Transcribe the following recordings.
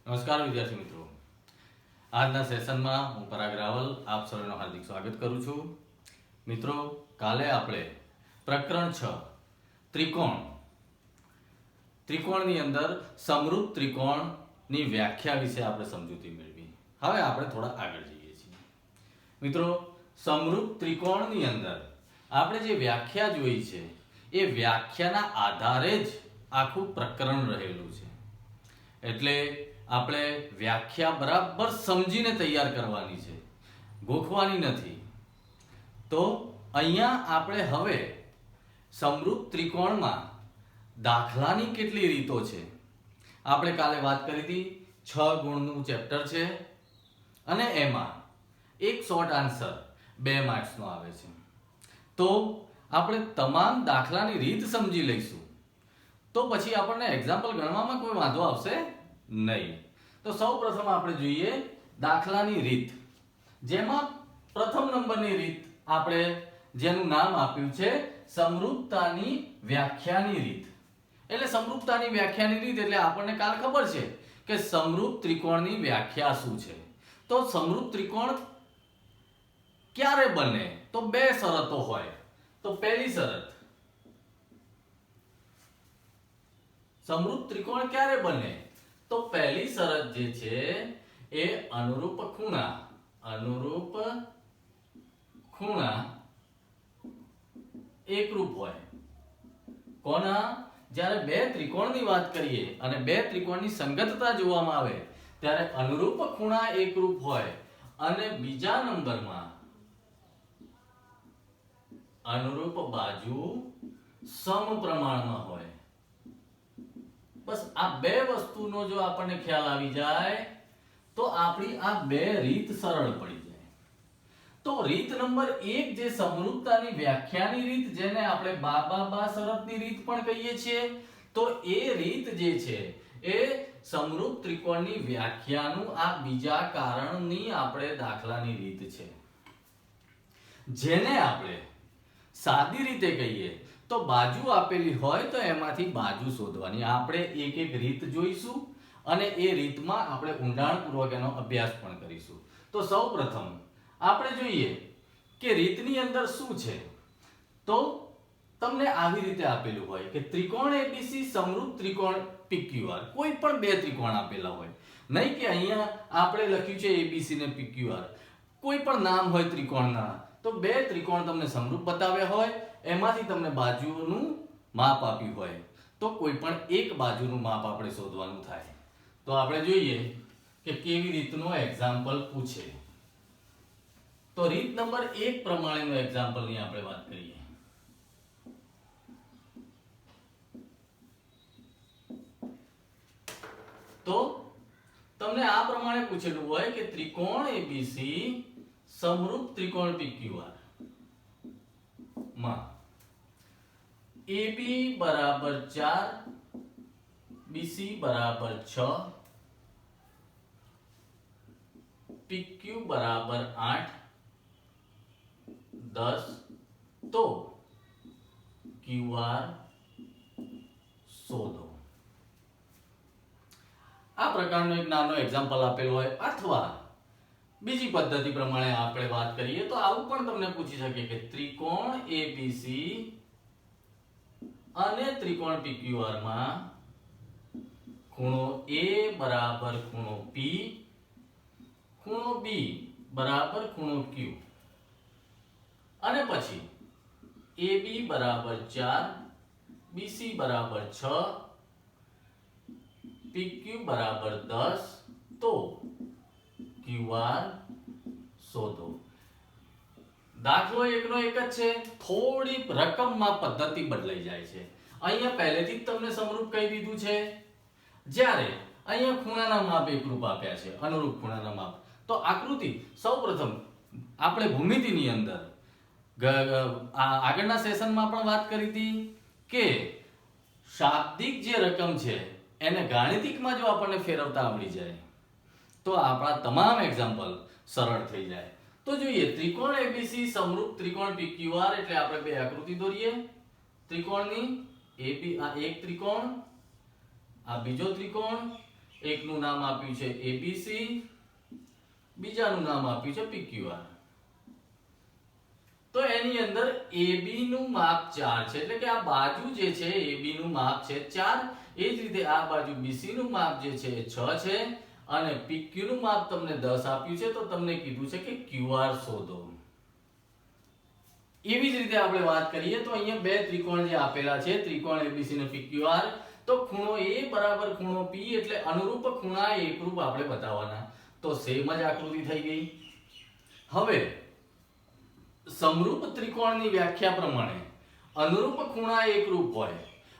નમસ્કાર વિદ્યાર્થી મિત્રો, આજના સેશનમાં હું પરાગ રાવલ આપ સૌનું હાર્દિક સ્વાગત કરું છું. મિત્રો, કાલે આપણે પ્રકરણ 6 ત્રિકોણની અંદર સમરૂપ ત્રિકોણની વ્યાખ્યા વિશે આપણે સમજૂતી મેળવી. હવે આપણે થોડા આગળ જઈએ છીએ. મિત્રો, સમરૂપ ત્રિકોણની અંદર આપણે જે વ્યાખ્યા જોઈ છે એ વ્યાખ્યાના આધારે જ આખું પ્રકરણ રહેલું છે. એટલે આપણે વ્યાખ્યા બરાબર સમજીને તૈયાર કરવાની છે, ગોખવાની નથી. તો અહીંયા આપણે હવે સમરૂપ ત્રિકોણમાં દાખલાની કેટલી રીતો છે. આપણે કાલે વાત કરી હતી 6 ગુણનું ચેપ્ટર છે અને એમાં એક શોર્ટ આન્સર 2 માર્ક્સનો આવે છે. તો આપણે તમામ દાખલાની રીત સમજી લઈશું તો પછી આપણને એક્ઝામ્પલ ગણવામાં કોઈ વાંધો આવશે નહીં. તો સૌ પ્રથમ આપણે જોઈએ દાખલાની રીત, જેમાં પ્રથમ નંબરની રીત આપણે જેનું નામ આપ્યું છે સમરૂપતાની વ્યાખ્યાની રીત. એટલે સમરૂપતાની વ્યાખ્યાની રીત એટલે આપણને કાલ ખબર છે કે સમરૂપ ત્રિકોણની વ્યાખ્યા શું છે. તો સમરૂપ ત્રિકોણ ક્યારે બને? તો 2 શરતો હોય. તો પહેલી શરત, સમરૂપ ત્રિકોણ ક્યારે બને? તો પહેલી શરત જે છે એ અનુરૂપ ખૂણા એકરૂપ હોય. કોના? જ્યારે 2 ત્રિકોણની વાત કરીએ અને 2 ત્રિકોણની સંગતતા જોવામાં આવે ત્યારે અનુરૂપ ખૂણા એકરૂપ હોય અને બીજા નંબરમાં અનુરૂપ બાજુ સમપ્રમાણમાં હોય. બસ આ 2 વસ્તુનો જો આપણને ખ્યાલ આવી જાય તો આપણી આ 2 રીત સરળ પડી જાય. તો રીત નંબર 1 જે સમરૂપતાની વ્યાખ્યાની રીત, જેને આપણે બા શરતની રીત પણ કહીએ છીએ, તો એ રીત જે છે એ સમરૂપ ત્રિકોણની વ્યાખ્યાનું આ બીજા કારણની આપણે દાખલાની રીત છે. જેને આપણે સાદી રીતે કહીએ તો બાજુ આપેલી હોય તો એમાંથી બાજુ શોધવાની. આપણે એક એક રીત જોઈશું અને એ રીતમાં આપણે ઊંડાણપૂર્વક એનો અભ્યાસ પણ કરીશું. તો સૌપ્રથમ આપણે જોઈએ કે રીતની અંદર શું છે. તો તમને આવી રીતે આપેલું હોય કે ત્રિકોણ એબીસી સમરૂપ ત્રિકોણ પીક્યુઆર. કોઈ પણ 2 ત્રિકોણ આપેલા હોય, નહીં કે અહીંયા આપણે લખ્યું છે એબીસી ને પીક્યુઆર. કોઈ પણ નામ હોય ત્રિકોણના, તો 2 ત્રિકોણ તમને સમરૂપ બતાવ્યા હોય, એમાંથી તમને બાજુનું માપ આપ્યું હોય તો કોઈ પણ એક બાજુનું માપ આપણે શોધવાનું થાય. તો આપણે જોઈએ કે કેવી રીતનો એક્ઝામ્પલ પૂછે. તો રીત નંબર 1 પ્રમાણેનો એક્ઝામ્પલની આપણે વાત કરીએ. તો તમને આ પ્રમાણે પૂછેલું હોય કે ત્રિકોણ એબીસી સમરૂપ ત્રિકોણ પીક્યુઆર માં AB બરાબર 4, BC બરાબર 6, PQ બરાબર 8, 10, તો QR શોધો. આ પ્રકારનો એક નાનો એક્ઝામ્પલ આપેલો હોય, અથવા બીજી પદ્ધતિ પ્રમાણે આપણે વાત કરીએ તો આવું પણ તમને પૂછી શકે કે ત્રિકોણ ABC અને ત્રિકોણ PQR માં ખૂણો A બરાબર ખૂણો P, ખૂણો B બરાબર ખૂણો Q, અને પછી AB બરાબર 4, BC બરાબર 6, PQ બરાબર 10, તો QR શોધો. દાખલો એકનો એક જ છે, થોડી રકમમાં પદ્ધતિ બદલાઈ જાય છે. અહીંયા પહેલેથી જ તમને સમરૂપ કહી દીધું છે, જ્યારે અહીંયા ખૂણાના માપ એકરૂપ આપ્યા છે, અનુરૂપ ખૂણાના માપ. તો આકૃતિ સૌપ્રથમ આપણે ભૂમિતિની અંદર આગળના સેશનમાં પણ વાત કરી હતી કે શાબ્દિક જે રકમ છે એને ગાણિતિકમાં જો આપણને ફેરવતા આવડી જાય તો આપણા તમામ એક્ઝામ્પલ સરળ થઈ જાય. તો જોઈએ ત્રિકોણ એબીસી સમરૂપ ત્રિકોણ પીક્યુઆર એટલે આપણે 2 આકૃતિ દોરીએ ત્રિકોણની. AB આ એક ત્રિકોણ, આ બીજો ત્રિકોણ, એકનું નામ આપ્યું છે એબીસી, બીજાનું નામ આપ્યું છે પીક્યુઆર. તો એની અંદર AB નું માપ 4 છે, એટલે કે આ બાજુ જે છે AB નું માપ છે 4. એ જ રીતે આ બાજુ BC નું માપ જે છે એ 6 છે અને PQ નું માપ તમને 10 આપ્યું છે. તો તમને કીધું છે કે QR શોધો. એવી જ રીતે આપણે વાત કરીએ તો અહીંયા બે ત્રિકોણ જે આપેલા છે, ત્રિકોણ ABC અને PQR, તો ખૂણો A બરાબર ખૂણો P, એટલે અનુરૂપ ખૂણા એકરૂપ આપણે બતાવવાના. તો સેમ જ આકૃતિ થઈ ગઈ. હવે સમરૂપ ત્રિકોણની વ્યાખ્યા પ્રમાણે અનુરૂપ ખૂણા એકરૂપ હોય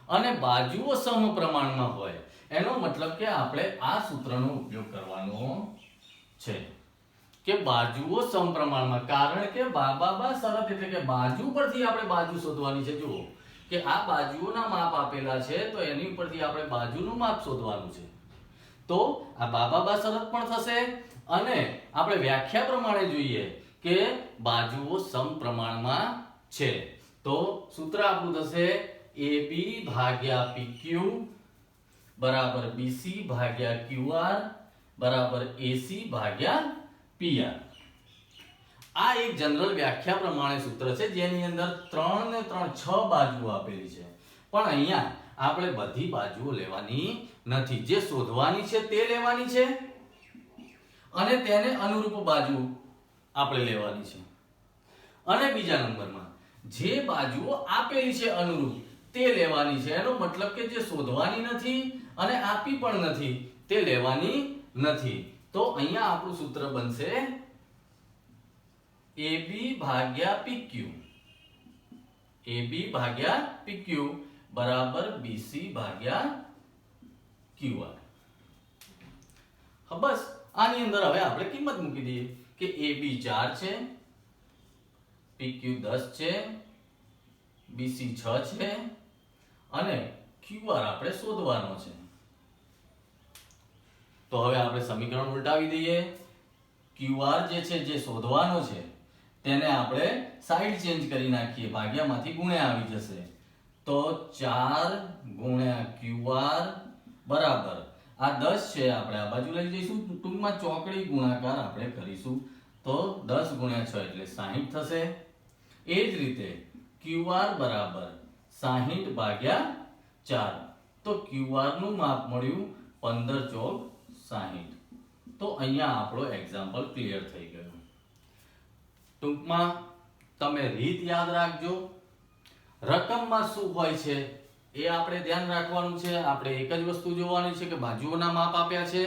અને બાજુઓ સમપ્રમાણમાં હોય, એનો મતલબ કે આપણે આ સૂત્રનો ઉપયોગ કરવાનો છે કે બાજુઓ સમપ્રમાણમાં. કારણ કે બાબા શરત એટલે કે બાજુ પરથી આપણે બાજુ શોધવાની છે. જુઓ કે આ બાજુઓના માપ આપેલા છે, તો એની ઉપરથી આપણે બાજુનું માપ શોધવાનું છે. તો આ બાબા શરત પણ થશે અને આપણે વ્યાખ્યા પ્રમાણે જોઈએ કે બાજુઓ સમપ્રમાણમાં છે. તો સૂત્ર આપણું થશે AB ભાગ્યા PQ બરાબર BC ભાગ્યા QR બરાબર AC ભાગ્યા PR. આ એક જનરલ વ્યાખ્યા પ્રમાણે સૂત્ર છે, જેની અંદર 3 ને 3 6 બાજુઓ આપેલી છે. પણ અહીંયા આપણે બધી બાજુઓ લેવાની નથી. જે શોધવાની છે તે લેવાની છે અને તેને અનુરૂપ બાજુ આપણે લેવાની છે. અને બીજા નંબરમાં જે બાજુઓ આપેલી છે અનુરૂપ તે લેવાની છે. એનો મતલબ કે જે શોધવાની નથી અને આપી પણ નથી તે લેવાની નથી. તો અહીંયા આપણું સૂત્ર બનશે AB ભાગ્યા PQ, AB ભાગ્યા PQ બરાબર BC ભાગ્યા QR. બસ આની અંદર હવે આપણે કિંમત મૂકી દઈએ કે AB 4 છે, PQ 10 છે, BC 6 છે અને QR આપણે શોધવાનો છે. તો હવે આપણે સમીકરણ ઉલટાવી દઈએ. QR જે છે જે શોધવાનો છે તેને આપણે સાઈડ ચેન્જ કરી નાખીએ, ભાગ્યામાંથી ગુણ્યા આવી જશે. તો 4 ગુણ્યા QR બરાબર આ 10 છે, આપણે આ બાજુ લઈ જઈશું, ટૂંકમાં ચોકડી ગુણાકાર આપણે કરીશું. તો 10 ગુણ્યા 6 એટલે 60 થશે. એ જ રીતે QR બરાબર 60 ભાગ્યા 4. તો QR નું માપ મળ્યું 15 ચોક 60. તો અહીંયા આપણો એક્ઝામ્પલ ક્લિયર થઈ ગયો. ટૂંકમાં તમે રીત યાદ રાખજો. રકમમાં શું હોય છે એ આપણે ધ્યાન રાખવાનું છે. આપણે એક જ વસ્તુ જોવાની છે કે બાજુઓના માપ આપ્યા છે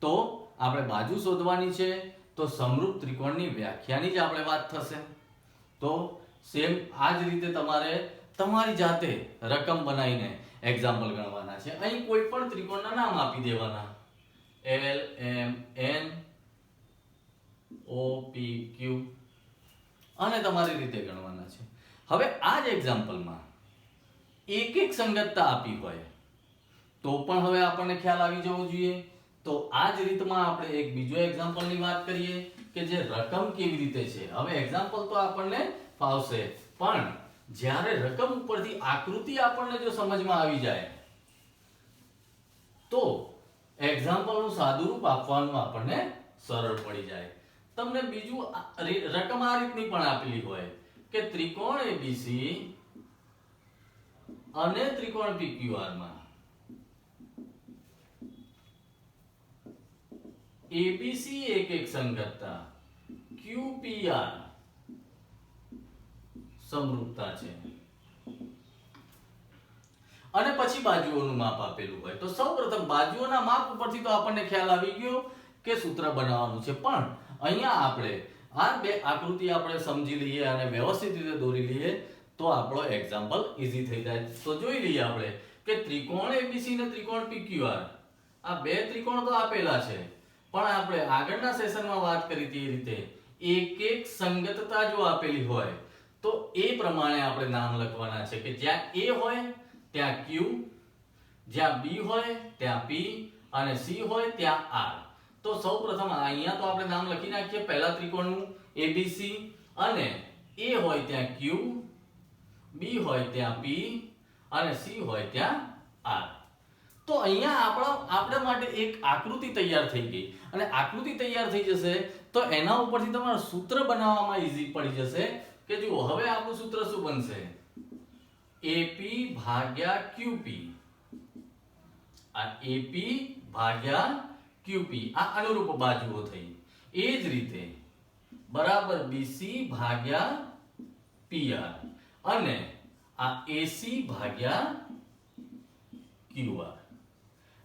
તો આપણે બાજુ શોધવાની છે. તો સમરૂપ ત્રિકોણની વ્યાખ્યાની જ આપણે વાત થશે. તો સેમ આ જ રીતે તમારે તમારી જાતે રકમ બનાવીને એક્ઝામ્પલ ગણવાના છે. અહીં કોઈ પણ ત્રિકોણના નામ આપી દેવાના, L M N O P Q, અને તમારી રીતે ગણવાના છે. હવે આ જ એક્ઝામ્પલમાં એક એક સંગતતા આપી હોય તો પણ હવે આપણને ખ્યાલ આવી જવો જોઈએ. તો આ જ રીતમાં આપણે એક બીજો એક્ઝામ્પલની વાત કરીએ કે જે રકમ કેવી રીતે છે. હવે એક્ઝામ્પલ તો આપણને ફાવશે, પણ જ્યારે રકમ ઉપરથી આકૃતિ આપણને જો સમજમાં આવી જાય તો એક્ઝામ્પલનું સાદું રૂપ આપવાનું આપણને સરળ પડી જાય. તમને બીજું રકમ આ રીતની પણ આપેલી હોય કે ત્રિકોણ ABC અને ત્રિકોણ PQR માં ABC એક એક સંગતતા, QPR સમરૂપતા છે અને પછી બાજુઓનું માપ આપેલું હોય. તો સૌપ્રથમ બાજુઓના માપ ઉપરથી તો આપણને ખ્યાલ આવી ગયો કે સૂત્ર બનાવવાનું છે. પણ અહીંયા આપણે આ બે આકૃતિ આપણે સમજી લઈએ અને વ્યવસ્થિત રીતે દોરી લઈએ તો આપણો એક્ઝામ્પલ ઈઝી થઈ જાય. તો જોઈ લઈએ આપણે કે ત્રિકોણ ABC અને ત્રિકોણ PQR, આ બે ત્રિકોણ તો આપેલા છે, પણ આપણે આગળના સેશનમાં વાત કરી હતી એ રીતે એક એક સંગતતા જો આપેલી હોય તો એ પ્રમાણે આપણે નામ લખવાના છે કે જ્યાં A હોય ત્યાં Q, જ્યાં B હોય ત્યાં P અને C હોય ત્યાં R. તો સૌપ્રથમ અહીંયા તો આપણે નામ લખી નાખીએ પહેલા ત્રિકોણનું ABC, અને A હોય ત્યાં Q, B હોય ત્યાં P અને C હોય ત્યાં R. તો અહીંયા આપણા માટે એક આકૃતિ તૈયાર થઈ ગઈ અને આકૃતિ તૈયાર થઈ જશે તો એના ઉપરથી તમારું સૂત્ર બનાવવામાં ઈઝી પડી જશે કે જુઓ હવે આપણું સૂત્ર શું બનશે AP ભાગ્યા QP આ AP ભાગ્યા QP આ અનુરૂપ બાજુઓ થઈ એ જ રીતે બરાબર BC ભાગ્યા PR અને આ AC ભાગ્યા QR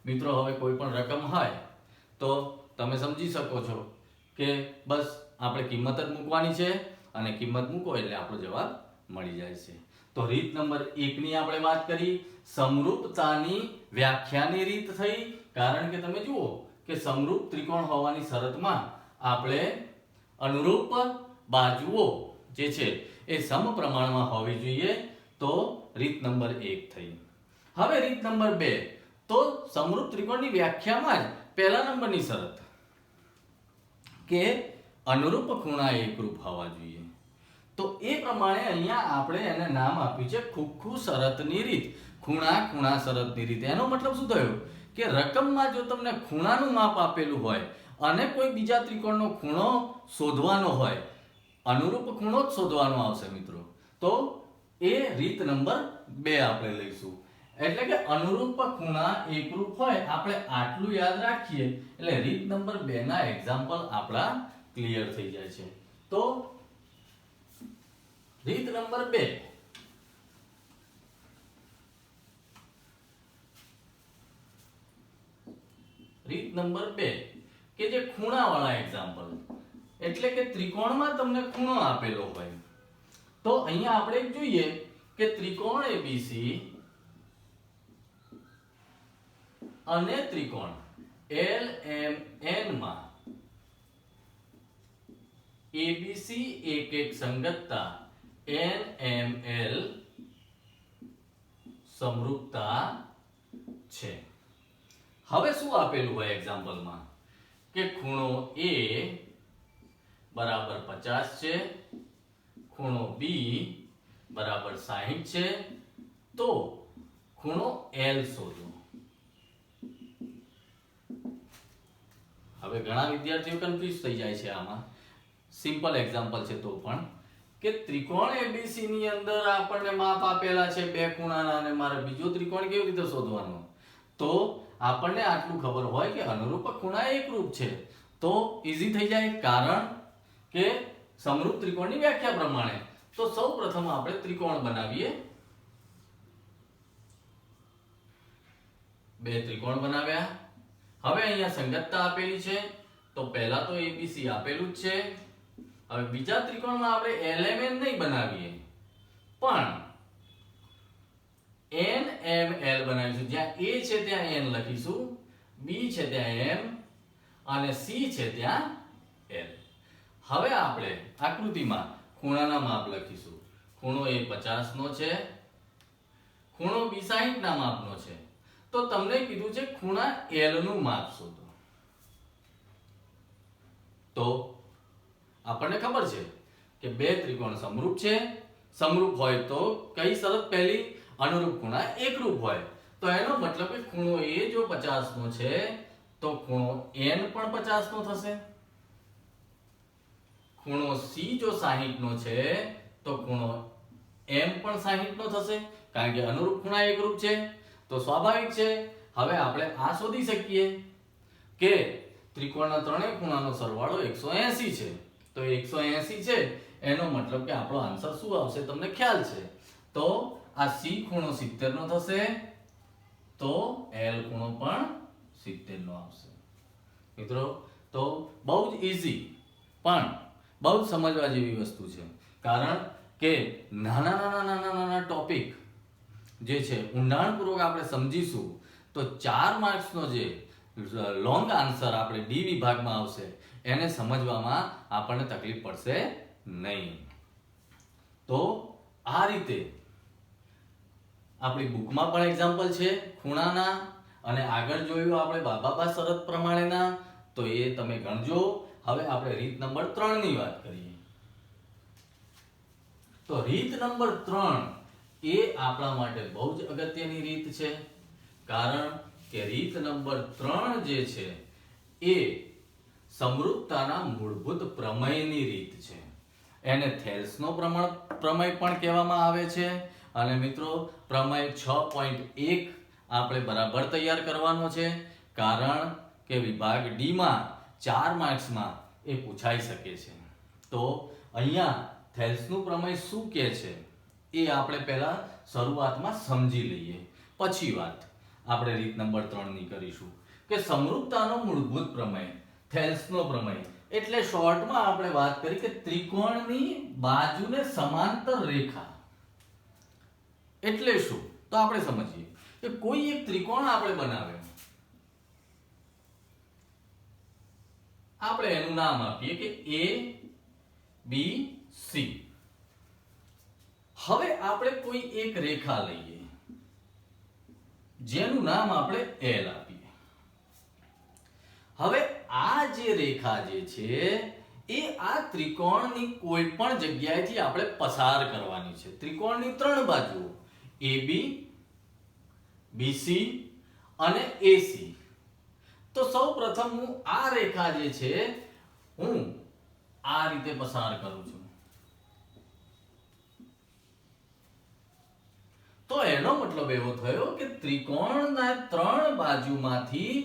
મિત્રો હવે કોઈ પણ રકમ હોય તો તમે સમજી શકો છો કે બસ આપણે કિંમત જ મૂકવાની છે અને કિંમત મૂકો એટલે આપણો જવાબ મળી જાય છે તો રીત નંબર 1 ની આપણે વાત કરી સમરૂપતાની વ્યાખ્યાની રીત થઈ કારણ કે તમે જુઓ કે સમરૂપ ત્રિકોણ હોવાની શરતમાં આપણે અનુરૂપ બાજુઓ જે છે એ સમપ્રમાણમાં હોવી જોઈએ તો રીત નંબર 1 થઈ હવે રીત નંબર 2 તો સમરૂપ ત્રિકોણની વ્યાખ્યામાં જ પહેલા નંબરની શરત કે અનુરૂપ ખૂણા એકરૂપ હોવા જોઈએ તો એ પ્રમાણે અહીંયા આપણે એને નામ આપ્યું છે ખુખ્ખુ શરતની રીત ખૂણા ખૂણા શરતની રીત એનો મતલબ શું થયો કે રકમમાં જો તમને ખૂણાનું માપ આપેલું હોય અને કોઈ બીજા ત્રિકોણનો ખૂણો શોધવાનો હોય અનુરૂપ ખૂણો જ શોધવાનો આવશે મિત્રો તો એ રીત નંબર 2 આપણે લઈશું એટલે કે અનુરૂપ ખૂણા એકરૂપ હોય આપણે આટલું યાદ રાખીએ એટલે રીત નંબર 2 ના એક્ઝામ્પલ આપણા ક્લિયર થઈ જાય છે તો રીત નંબર 2 રીત નંબર 2 કે જે ખૂણાવાળા એક્ઝામ્પલ એટલે કે ત્રિકોણમાં તમને ખૂણો આપેલો હોય તો અહીંયા આપણે જોઈએ કે ત્રિકોણ ABC અને ત્રિકોણ LMN માં ABC એક સંગતતા NML સમરૂપતા છે હવે શું આપેલું હોય એક્ઝામ્પલમાં કે ખૂણો A બરાબર 50 છે ખૂણો B બરાબર 60 છે તો ખૂણો L શોધો હવે ઘણા વિદ્યાર્થીઓ કન્ફ્યુઝ થઈ જાય છે આમાં સિમ્પલ એક્ઝામ્પલ છે તો પણ કે ત્રિકોણ ABC ની અંદર આપણને માપ આપેલા છે બે ખૂણાના અને મારે બીજો ત્રિકોણ કેવી રીતે શોધવાનો તો આપણને આટલું ખબર હોય કે અનુરૂપ ખૂણા એકરૂપ છે તો ઈઝી થઈ જાય કારણ કે સમરૂપ ત્રિકોણની વ્યાખ્યા પ્રમાણે તો સૌપ્રથમ આપણે ત્રિકોણ બનાવીએ બે ત્રિકોણ બનાવ્યા હવે અહીંયા સંગતતા આપેલી છે તો પહેલા તો ABC આપેલું જ છે હવે બીજા ત્રિકોણમાં આપણે LMN નહીં બનાવીએ પણ NML બનાવીશું જ્યાં A છે ત્યાં N લખીશું B છે ત્યાં M અને C છે ત્યાં L હવે આપણે આકૃતિમાં ખૂણાના માપ લખીશું ખૂણો A 50 નો છે ખૂણો B 60 ના માપનો છે તો તમને કીધું છે ખૂણા L નું માપ શોધો તો આપણને ખબર છે કે બે ત્રિકોણ સમરૂપ છે સમરૂપ હોય તો કઈ શરત પહેલી અનુરૂપ ખૂણા એકરૂપ હોય તો એનો મતલબ કે ખૂણો A જો 50 નો છે તો ખૂણો N પણ 50 નો થશે ખૂણો C જો 60 નો છે તો ખૂણો M પણ 60 નો થશે કારણ કે અનુરૂપ ખૂણા એકરૂપ છે તો સ્વાભાવિક છે હવે આપણે આ શોધી શકીએ કે ત્રિકોણના ત્રણેય ખૂણાનો સરવાળો 180 છે તો 180 છે એનો મતલબ કે આપણો આન્સર શું આવશે તમને ખ્યાલ છે તો આ C ખૂણો 70 નો થશે તો L ખૂણો પણ 70 નો આવશે મિત્રો તો બહુ જ ઈઝી પણ બહુ જ સમજવા જેવી વસ્તુ છે કારણ કે નાના ટોપિક જે છે ઊંડાણપૂર્વક આપણે સમજીશું તો 4 માર્ક્સનો જે લોંગ આન્સર આપણે ડી વિભાગમાં આવશે એને સમજવામાં આપણને તકલીફ પડશે નહીં તો આ રીતે આપણી બુકમાં પણ એક્ઝામ્પલ છે ખૂણાના અને આગળ જોયું આપણે બાબા શરત પ્રમાણેના તો એ તમે ગણજો હવે આપણે રીત નંબર 3 ની વાત કરીએ તો રીત નંબર 3 એ આપણા માટે બહુ જ અગત્યની રીત છે કારણ કે રીત નંબર 3 જે છે એ સમરૂપતાના મૂળભૂત પ્રમેયની રીત છે. એને થેલ્સનો પ્રમેય પણ કહેવામાં આવે છે. અને મિત્રો પ્રમેય 6.1 આપણે બરાબર તૈયાર કરવાનો છે, કારણ કે વિભાગ ડી માં 4 માર્ક્સમાં એ પૂછાઈ શકે છે. તો અહીંયા થેલ્સનું પ્રમેય શું કહે છે એ આપણે પહેલા શરૂઆતમાં સમજી લઈએ, પછી વાત આપણે રીત નંબર 3 ની કરીશું. કે સમરૂપતાનો મૂળભૂત પ્રમેય, થેલ્સનો પ્રમેય એટલે શોર્ટમાં આપણે વાત કરી કે ત્રિકોણની બાજુને સમાંતર રેખા એટલે શું? તો આપણે સમજીએ કે કોઈ એક ત્રિકોણ આપણે બનાવ્યો, આપણે એનું નામ આપીએ કે A B C. હવે આપણે કોઈ એક રેખા લઈએ જેનું નામ આપણે L આપીએ. હવે આ જે રેખા જે છે એ આ ત્રિકોણની કોઈ પણ જગ્યાએથી આપણે પસાર કરવાની છે. ત્રિકોણની 3 બાજુઓ AB, BC અને AC. તો સૌ પ્રથમ હું આ રેખા જે છે હું આ રીતે પસાર કરું છું. તો એનો મતલબ એવો થયો કે ત્રિકોણના 3 બાજુમાંથી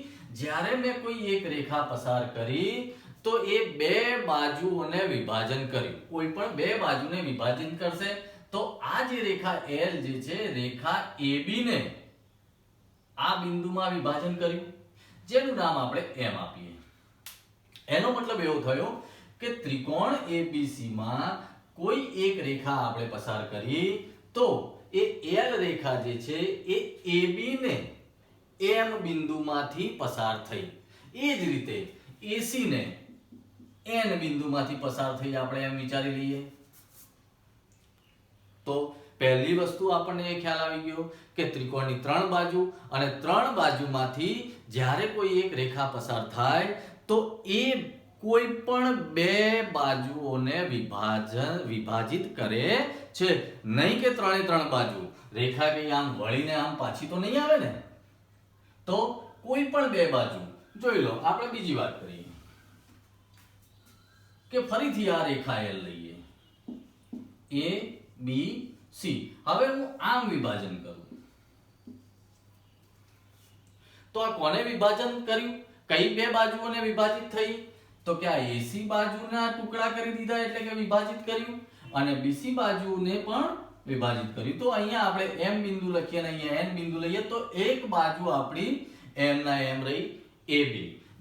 જ્યારે મેં કોઈ એક રેખા પસાર કરી તો એ બે બાજુઓને વિભાજન કર્યું. કોઈ પણ બે બાજુને વિભાજન કરશે તો આ જે રેખા L જે છે રેખા AB ને આ બિંદુમાં વિભાજન કર્યું, જેનું નામ આપણે M આપીએ. એનો મતલબ એવો થયો કે ત્રિકોણ ABC માં કોઈ એક રેખા આપણે પસાર કરી તો એ L રેખા જે છે એ AB ને M બિંદુમાંથી પસાર થઈ. એ જ રીતે AC ને N બિંદુમાંથી પસાર થઈ, આપણે એમ વિચારી લઈએ. તો પહેલી વસ્તુ આપણને એ ખ્યાલ આવી ગયો કે ત્રિકોણની 3 બાજુ અને 3 બાજુમાંથી જ્યારે કોઈ એક રેખા પસાર થાય તો એ કોઈ પણ બે બાજુઓને વિભાજિત કરે છે. નહીં કે 3 બાજુ રેખા કઈ આમ વળીને આમ પાછી તો નહીં આવે ને. તો કોઈ પણ બે બાજુ જોઈ લો. આપણે બીજી વાત કરીએ કે ફરીથી આ રેખા L લઈએ A B C. હવે હું આમ વિભાજન કરું તો આ કોને વિભાજન કર્યું? કઈ બે બાજુઓને વિભાજિત થઈ? તો કે આ AC બાજુના ટુકડા કરી દીધા એટલે કે વિભાજિત કર્યું, અને BC બાજુને પણ વિભાજિત કર્યું. તો અહીંયા આપણે M બિંદુ લખીએ અને અહીંયા N બિંદુ લઈએ તો એક બાજુ આપણી M ના M રહી AB,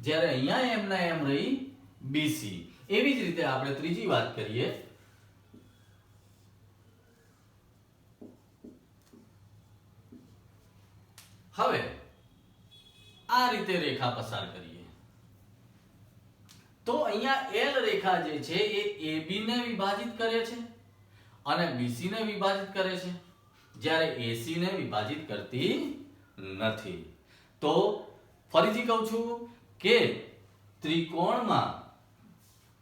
જ્યારે અહીંયા M ના M રહી BC. એવી જ રીતે આપણે ત્રીજી વાત કરીએ હવે આ રીતે રેખા પસાર કરીએ તો અહીંયા L રેખા જે છે એ AB ને વિભાજિત કરે છે અને BC ને વિભાજિત કરે છે, જ્યારે AC ને વિભાજિત કરતી નથી. તો ફરીથી કહું છું કે ત્રિકોણમાં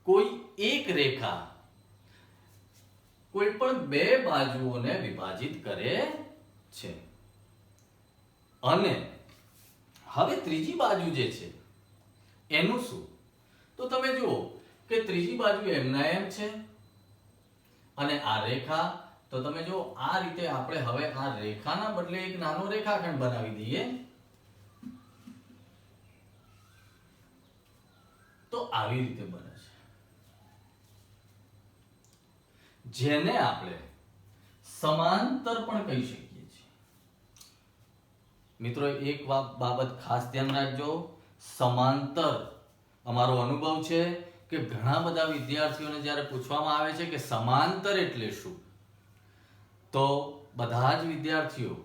કોઈ એક રેખા કોઈ પણ બે બાજુઓને વિભાજિત કરે છે. અને હવે ત્રીજી બાજુ જે છે એનું શું? તો તમે જુઓ કે ત્રીજી બાજુ M ના M છે અને આ રેખા. તો તમે જો આ રીતે આપણે હવે આ રેખાના બદલે એક નાનો રેખાખંડ બનાવી દઈએ તો આવી રીતે બને છે, જેને આપણે સમાંતર પણ કહી શકીએ છીએ. મિત્રો એક બાબત ખાસ ધ્યાન રાખજો. સમાંતર અમારો અનુભવ છે કે ઘણા બધા વિદ્યાર્થીઓને જ્યારે પૂછવામાં આવે છે કે સમાંતર એટલે શું, તો બધા જ વિદ્યાર્થીઓ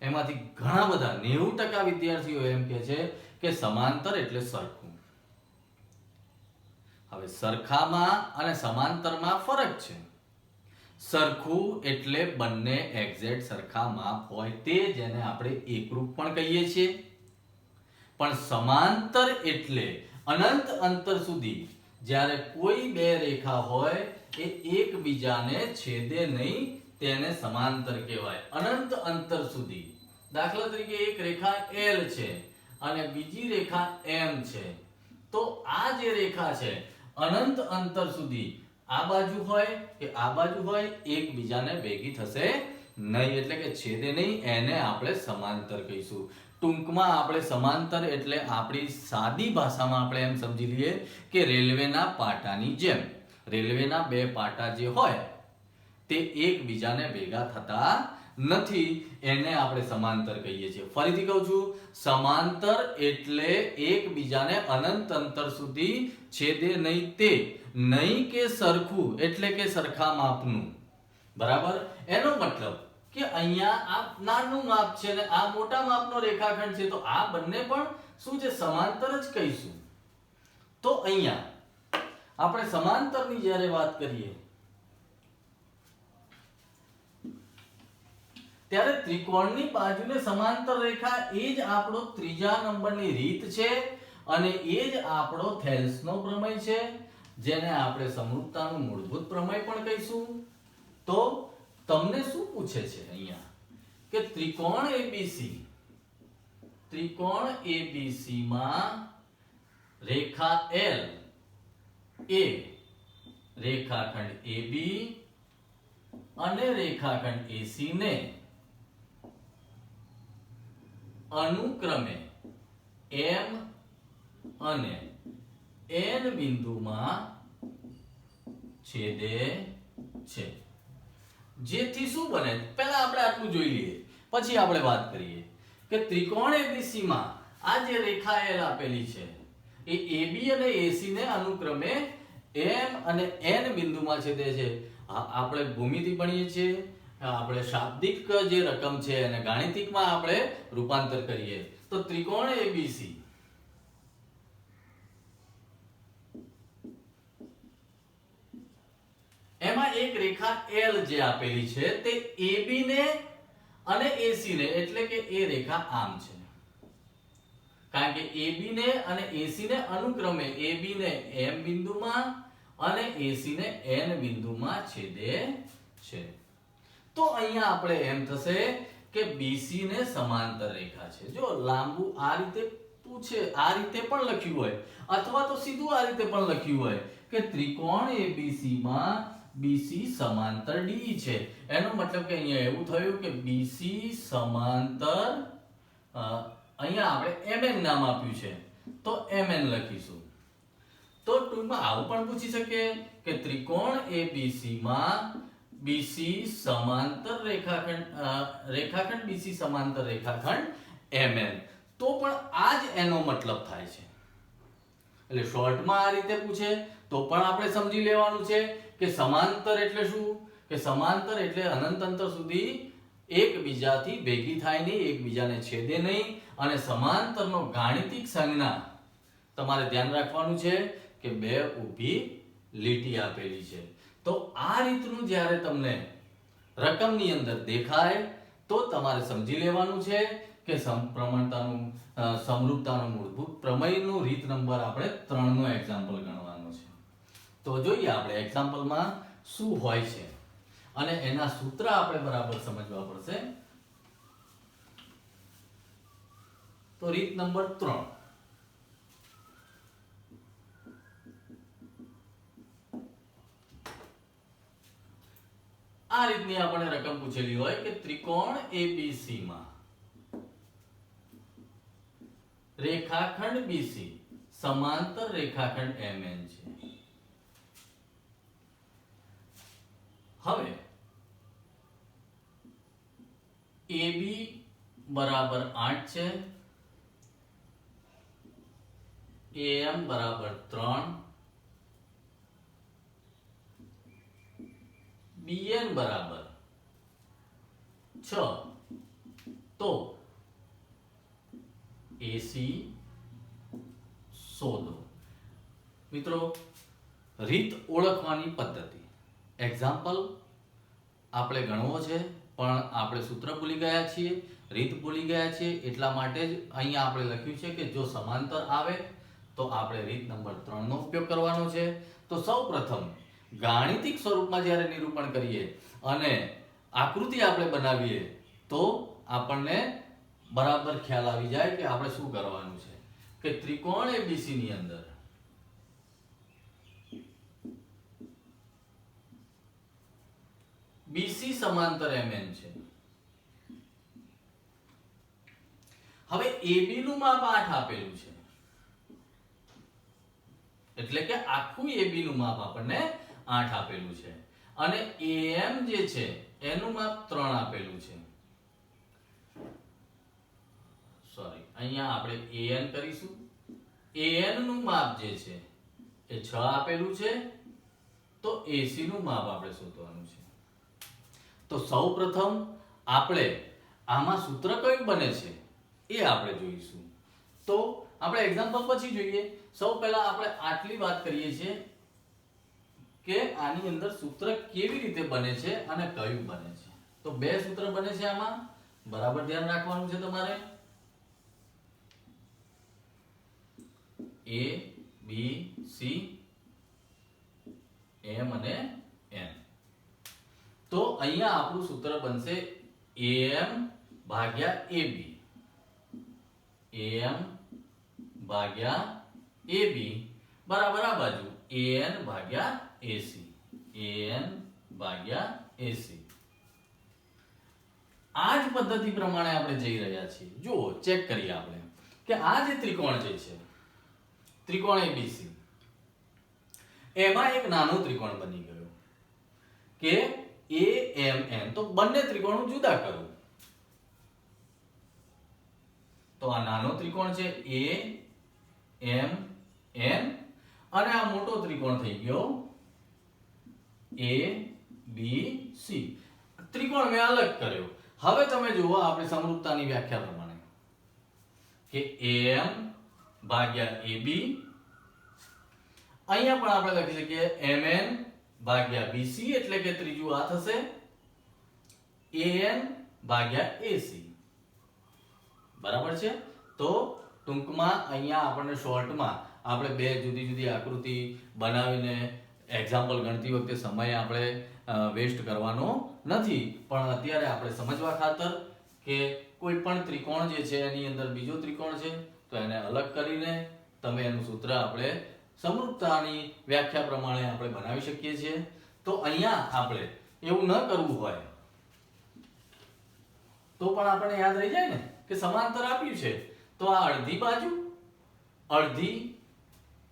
એમાંથી ઘણા બધા 90% વિદ્યાર્થીઓ એમ કહે છે કે સમાંતર એટલે સરખું. હવે સરખામાં અને સમાંતરમાં ફરક છે. સરખું એટલે બંને એક્ઝેક્ટ સરખા માપ હોય તે, જેને આપણે એકરૂપ પણ કહીએ છીએ. પણ સમાંતર એટલે અનંત અંતર સુધી જ્યારે કોઈ બે રેખા હોય એ એકબીજાને છેદે નહીં, તેને સમાંતર કહેવાય. અનંત અંતર સુધી, દાખલા તરીકે એક રેખા L છે અને બીજી રેખા m છે, તો આ જે રેખા છે અનંત અંતર સુધી આ બાજુ હોય કે આ બાજુ હોય એકબીજાને ભેગી થશે નહીં, એટલે કે છેદે નહીં. એને આપણે સમાંતર કહીશું. ટૂંકમાં આપણે સમાંતર એટલે આપણી સાદી ભાષામાં આપણે એમ સમજી લઈએ કે રેલવેના પાટાની જેમ રેલવેના બે પાટા જે હોય તે એકબીજાને ભેગા થતા નથી, એને આપણે સમાંતર કહીએ છીએ. ફરીથી કહું છું, સમાંતર એટલે એકબીજાને અનંત અંતર સુધી છેદે નહીં તે, નહીં કે સરખું એટલે કે સરખા માપનું. બરાબર? એનો મતલબ કે અહીંયા આ નાનું માપ છે ને આ મોટા માપનો રેખાખંડ છે, તો આ બંને પણ શું છે? સમાંતર જ કહીશું. તો અહીંયા આપણે સમાંતરની જ્યારે વાત કરીએ ત્યારે ત્રિકોણની બાજુને સમાંતર રેખા એ જ આપણો ત્રીજા નંબરની રીત છે અને એ જ આપણો થેલ્સનો પ્રમેય છે, જેને આપણે સમરૂપતાનું મૂળભૂત પ્રમેય પણ કહીશું. તો તમને શું પૂછે છે અહીંયા કે ત્રિકોણ ABC માં રેખા L એ રેખાખંડ AB અને રેખાખંડ AC ને અનુક્રમે M અને N બિંદુમાં છેદે છે. જેથી શું બને? પહેલા આપણે આટલું જોઈ લઈએ, પછી આપણે વાત કરીએ કે ત્રિકોણ ABC માં આ જે રેખા L આપેલી છે એ AB અને AC ને અનુક્રમે M અને N બિંદુમાં છેદે છે. આપણે ભૂમિતિ ભણીએ છીએ, આપણે શાબ્દિક જે રકમ છે એને ગાણિતિકમાં આપણે રૂપાંતર કરીએ. તો ત્રિકોણ ABC એમાં એક રેખા L જે આપેલી છે તે AB ને અને AC ને, એટલે કે એ રેખા આમ છે, કારણ કે AB ને અને AC ને અનુક્રમે AB ને M બિંદુમાં અને AC ને N બિંદુમાં છેદે છે. તો અહીંયા આપણે એમ થશે કે BC ને સમાંતર રેખા છે. જો લાંબુ આ રીતે પૂછે, આ રીતે પણ લખ્યું હોય અથવા તો સીધું આ રીતે પણ લખ્યું હોય કે ત્રિકોણ ABC માં BC સમાંતર D છે, એનો મતલબ કે અહીંયા એવું થયું કે BC સમાંતર અહીંયા આપણે MN નામ આપ્યું છે તો MN લખીશું. તો ટૂંકમાં આવું પણ પૂછી શકે કે ત્રિકોણ ABC માં BC સમાંતર રેખાખંડ BC સમાંતર રેખાખંડ MN, તો પણ આ જ એનો મતલબ થાય છે. એટલે શોર્ટમાં આ રીતે પૂછે તો પણ આપણે સમજી લેવાનું છે કે સમાંતર એટલે શું? કે સમાંતર એટલે અનંત અંતર સુધી એકબીજાથી ભેગી થાય નહીં, એકબીજાને છેદે નહીં. અને સમાંતરનો ગાણિતિક સંજ્ઞા તમારે ધ્યાન રાખવાનું છે કે બે ઊભી લીટી આપેલી છે. તો આ રીતનું જ્યારે તમને રકમની અંદર દેખાય તો તમારે સમજી લેવાનું છે કે સમરૂપતાનું મૂળભૂત પ્રમેયનું રીત નંબર આપણે 3 નો એક્ઝામ્પલ ગણવાનો છે. તો જોઈએ આપણે એક્ઝામ્પલમાં શું હોય છે અને એના સૂત્ર આપણે બરાબર સમજવા પડશે. તો રીત નંબર 3, આ રીતની આપણે રકમ પૂછેલી હોય કે ત્રિકોણ ABC માં રેખાખંડ BC સમાંતર રેખાખંડ MN છે. હવે AB બરાબર 8 છે, AM બરાબર 3, BN બરાબર 6, તો AC શોધો. મિત્રો, રીત ઓળખવાની પદ્ધતિ, એક્ઝામ્પલ આપણે ગણવો છે પણ આપણે સૂત્ર ભૂલી ગયા છીએ, રીત ભૂલી ગયા છીએ, એટલા માટે જ અહીંયા આપણે લખ્યું છે કે જો સમાંતર આવે તો આપણે રીત નંબર 3 નો ઉપયોગ કરવાનો છે. તો સૌપ્રથમ ગાણિતિક સ્વરૂપમાં જ્યારે નિરૂપણ કરીએ અને આકૃતિ આપણે બનાવીએ તો આપણને બરાબર ખ્યાલ આવી જાય કે આપણે શું કરવાનું છે કે ત્રિકોણ એબીસી ની અંદર બીસી સમાંતર એમએન છે. હવે એબી નું માપ 8 આપેલું છે, એટલે કે આખું એબી નું માપ આપણને 8 આપેલું છે અને એએમ જે છે એનું માપ 3 આપેલું છે. સોરી, અહીંયા આપણે એએન કરીશું. એએન નું માપ જે છે એ 6 આપેલું છે, તો એસી નું માપ આપણે શોધવાનું છે. તો સૌપ્રથમ આપણે આમાં સૂત્ર કયું બને છે એ આપણે જોઈશું. તો આપણે એક્ઝામ્પલ પછી જોઈએ. સૌ પહેલા આપણે આટલી વાત કરીએ છીએ કે આની અંદર સૂત્ર કેવી રીતે બને છે અને કયું બને છે. તો બે સૂત્ર બને છે આમાં, બરાબર ધ્યાન રાખવાનું છે તમારે. A B C M અને N. તો અહીંયા આપણું સૂત્ર બનશે AM ભાગ્યા AB, AM ભાગ્યા AB બરાબર આ બાજુ AN ભાગ્યા AC, AN ભાગ્યા AC. આ જ પદ્ધતિ પ્રમાણે આપણે જઈ રહ્યા છીએ. જુઓ, ચેક કરીએ આપણે કે આ જે ત્રિકોણ જે છે ત્રિકોણ ABC, એમાં એક નાનો ત્રિકોણ બની ગયો કે AMN. તો બંને ત્રિકોણો જુદા કરું. તો આ નાનો ત્રિકોણ છે AMN અને આ મોટો ત્રિકોણ થઈ ગયો ABC. ત્રિકોણ મેં અલગ કર્યો. હવે તમે જુઓ આપણે સમરૂપતાની વ્યાખ્યા પ્રમાણે કે AM ભાગ્યા AB, અહીંયા પણ આપણે લખી શકીએ MN ભાગ્યા BC, એટલે કે ત્રીજું આ થશે AN ભાગ્યા AC. બરાબર છે. તો ટૂંકમાં અહીંયા આપણને શોર્ટમાં આપણે બે જુદી જુદી આકૃતિ બનાવીને એક્ઝામ્પલ ગણતી વખતે સમય આપણે વેસ્ટ કરવાનો નથી, પણ અત્યારે આપણે સમજવા ખાતર કે કોઈ પણ ત્રિકોણ જે છે એની અંદર બીજો ત્રિકોણ છે તો એને અલગ કરીને તમે એનું સૂત્ર આપણે સમરૂપતાની વ્યાખ્યા પ્રમાણે આપણે બનાવી શકીએ છીએ. તો અહીંયા આપણે એવું ન કરવું હોય તો પણ આપણને યાદ રહી જાય ને કે સમાંતર આપ્યું છે તો આ અડધી બાજુ, અડધી,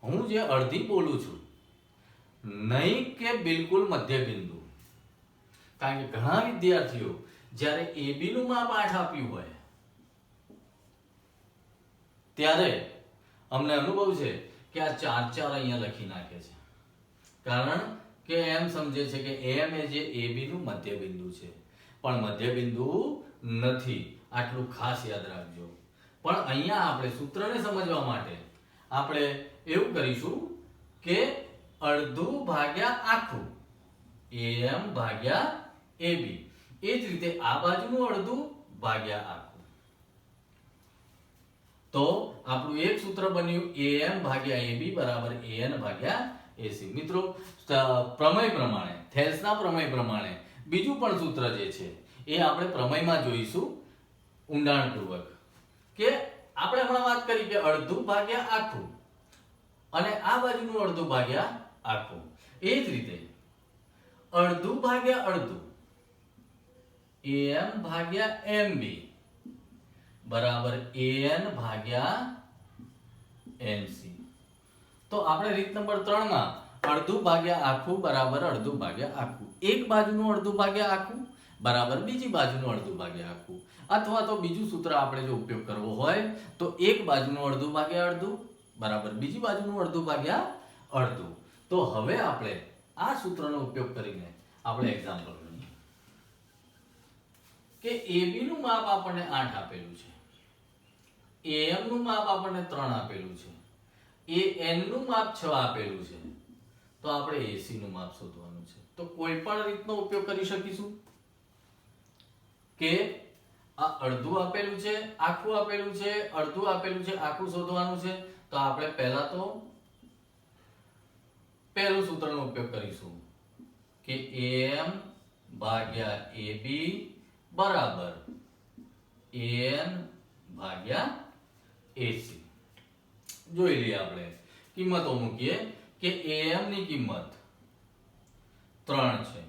હું જે અડધી બોલું છું નહીં કે બિલકુલ મધ્ય બિંદુ. કારણ કે ઘણા વિદ્યાર્થીઓ જ્યારે AB નું માપ 8 આપ્યું હોય ત્યારે અમને અનુભવ છે કે આ 4 અહીંયા લખી નાખે છે, કારણ કે એમ સમજે છે કે AM એ જે AB નું મધ્ય બિંદુ છે, પણ મધ્ય બિંદુ નથી. આટલું ખાસ યાદ રાખજો. પણ અહીંયા આપણે સૂત્રને સમજવા માટે આપણે એવું કરીશું કે અડધું ભાગ્યા આખું AM ભાગ્યા AB, એ જ રીતે આ બાજુનું અડધું ભાગ્યા આખું. તો આપણું એક સૂત્ર બન્યું AM ભાગ્યા AB બરાબર AN ભાગ્યા AC. મિત્રો, પ્રમેય પ્રમાણે, થેલ્સના પ્રમેય પ્રમાણે બીજું પણ સૂત્ર જે છે એ આપણે પ્રમેયમાં જોઈશું ઊંડાણપૂર્વક. કે આપણે હમણાં વાત કરી કે અડધું ભાગ્યા આખું અને આ બાજુનું અડધું ભાગ્યા આખું. એ જ રીતે અડધું ભાગ્યા અડધું AM ભાગ્યા MB બરાબર AN ભાગ્યા NC. તો આપણે રીત નંબર 3 માં અડધું ભાગ્યા આખું બરાબર અડધું ભાગ્યા આખું, એક બાજુનું અડધું ભાગ્યા આખું બરાબર બીજી બાજુનું અડધું ભાગ્યા આખું, અથવા તો બીજું સૂત્ર આપણે જો ઉપયોગ કરવો હોય તો એક બાજુનું અડધું ભાગ્યા અડધું બરાબર બીજી બાજુનું અડધું ભાગ્યા અડધું. તો હવે આપણે આ સૂત્રનો ઉપયોગ કરીને આપણે એક્ઝામ્પલ ગણીએ કે AB નું માપ આપણને 8 આપેલું છે, AM નું માપ આપણને 3 આપેલું છે, AN નું માપ 6 આપેલું છે. તો આપણે AC નું માપ શોધવાનું છે. તો કોઈ પણ રીતનો ઉપયોગ કરી શકીશું કે આ અડધું આપેલું છે, આખું આપેલું છે, અડધું આપેલું છે, આખું શોધવાનું છે. તો આપણે પહેલા તો પહેલું સૂત્રનો ઉપયોગ કરીશું કે AM ભાગ્યા AB બરાબર AN ભાગ્યા 80. જોઈ લઈએ આપણે કિંમતો મૂકીએ કે am ની કિંમત 3 છે,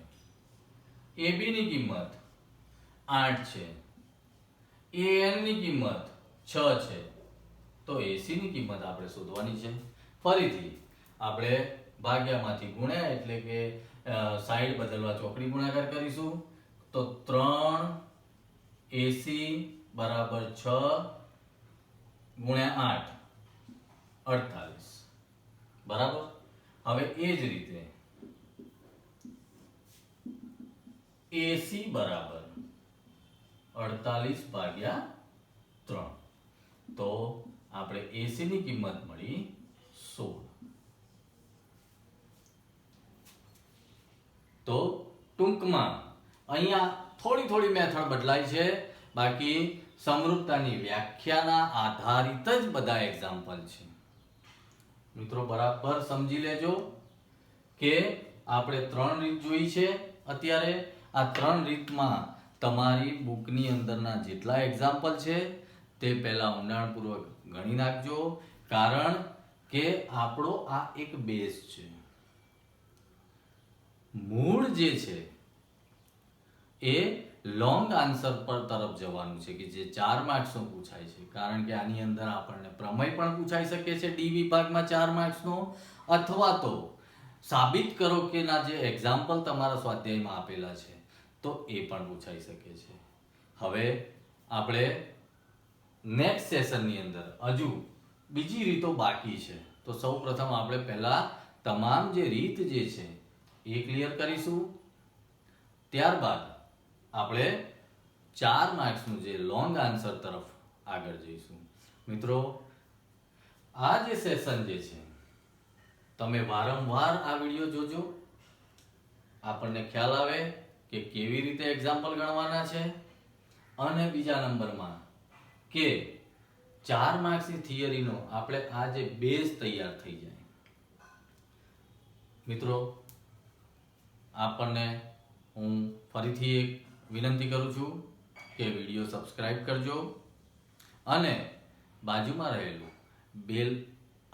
ab ની કિંમત 8 છે, an ની કિંમત 6 છે, તો ac ની કિંમત આપણે શોધવાની છે. ફરીથી આપણે ભાગ્યામાંથી ગુણ્યા એટલે કે સાઈડ બદલવા ચોકડી ગુણાકાર કરીશું. તો 3 AC બરાબર 6 ગુણ્યા 8 48 બરાબર. હવે એ જ રીતે AC બરાબર 48 ભાગ્યા 3, તો આપણે AC ની કિંમત મળી 16. તો ટૂંકમાં અહીંયા થોડી મેથડ બદલાય છે, બાકી સમરૂપતાની વ્યાખ્યાના આધારિત જ બધા એક્ઝામ્પલ છે. મિત્રો બરાબર સમજી લેજો કે આપણે 3 રીત જોઈ છે. અત્યારે આ 3 રીતમાં તમારી બુકની અંદરના જેટલા એક્ઝામ્પલ છે તે પહેલા ઊંડાણપૂર્વક ગણી નાખજો, કારણ કે આપણો આ એક બેઝ છે. મૂળ જે છે એ લોંગ આન્સર પર તરફ જવાનું છે કે જે 4 માર્ક્સનું પૂછાય છે, કારણ કે આની અંદર આપણને પ્રમેય પણ પૂછાઈ શકે છે ડી વિભાગમાં 4 માર્ક્સનો, અથવા તો સાબિત કરો કે ના જે એક્ઝામ્પલ તમારા સ્વાધ્યાયમાં આપેલા છે તો એ પણ પૂછાઈ શકે છે. હવે આપણે નેક્સ્ટ સેશનની અંદર હજુ બીજી રીતો બાકી છે, તો સૌપ્રથમ આપણે પહેલા તમામ જે રીત જે છે એ ક્લિયર કરીશું. ત્યારબાદ આપણે 4 માર્ક્સનું જે લોંગ આન્સર તરફ આગળ જઈશું. મિત્રો આ જે સેશન જે છે તમે વારંવાર આ વિડીયો જોજો, આપણને ખ્યાલ આવે કે કેવી રીતે એક્ઝામ્પલ ગણવાના છે, અને બીજા નંબરમાં કે 4 માર્ક્સની થિયરીનો આપણે આ જે બેઝ તૈયાર થઈ જાય. મિત્રો આપણને હું ફરીથી એક વિનંતી કરું છું કે વિડીયો સબસ્ક્રાઇબ કરજો અને બાજુમાં રહેલું બેલ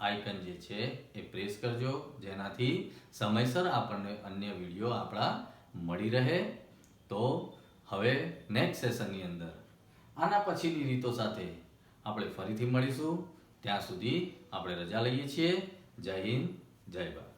આઇકન જે છે એ પ્રેસ કરજો, જેનાથી સમયસર આપણને અન્ય વિડીયો આપણા મળી રહે. તો હવે નેક્સ્ટ સેશનની અંદર આના પછીની રીતો સાથે આપણે ફરીથી મળીશું. ત્યાં સુધી આપણે રજા લઈએ છીએ. જય હિન્દ, જય ભારત.